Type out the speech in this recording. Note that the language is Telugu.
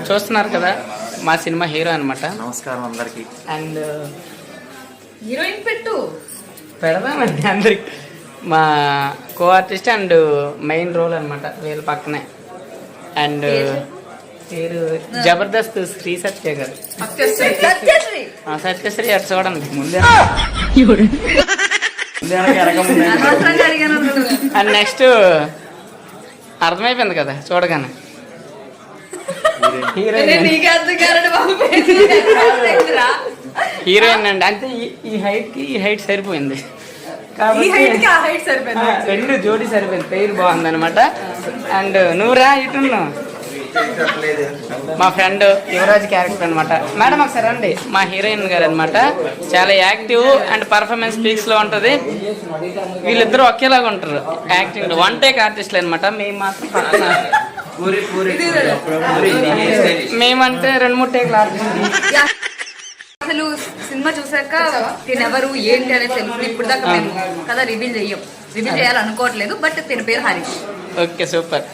చూస్తున్నారు కదా మా సినిమా హీరో అనమాట. నమస్కారం అందరికి. అండ్ హీరోయిన్ పెడదామండి అందరికి. మా co artist and main role అనమాట వీళ్ళ పక్కనే. అండ్ పేరు జబర్దస్త్ శ్రీ సత్య గారు. సత్యశ్రీ అటు చూడండి ముందే. అండ్ నెక్స్ట్ అర్థమైపోయింది కదా చూడగానే హీరోయిన్ అండి. అంటే ఈ హైట్ కి ఈ హైట్ సరిపోయింది రెండు జోడీ సరిపోయింది. పేరు బాగుంది అనమాట. అండ్ నువ్వురా ఇటున్నావు మా ఫ్రెండ్ యువరాజ్ క్యారెక్టర్ అనమాట. మేడం ఒకసారి రండి. మా హీరోయిన్ గారు అనమాట. చాలా యాక్టివ్ అండ్ పర్ఫార్మెన్స్ పీక్స్ లో ఉంటది. వీళ్ళిద్దరూ ఒకేలాగా ఉంటారు యాక్టింగ్. వన్ టేక్ ఆర్టిస్ట్లు అనమాట. మేము మాత్రం మేమంటే 2-3 టేక్లు ఆర్టిస్ట్. అసలు సినిమా చూసాక తినెవరు ఏంటి అనేది తెలుసు. ఇప్పుడు దాకా మేము కదా రివీల్ చేయాలనుకోవట్లేదు. బట్ తిన పేరు హరీష్. Okay super.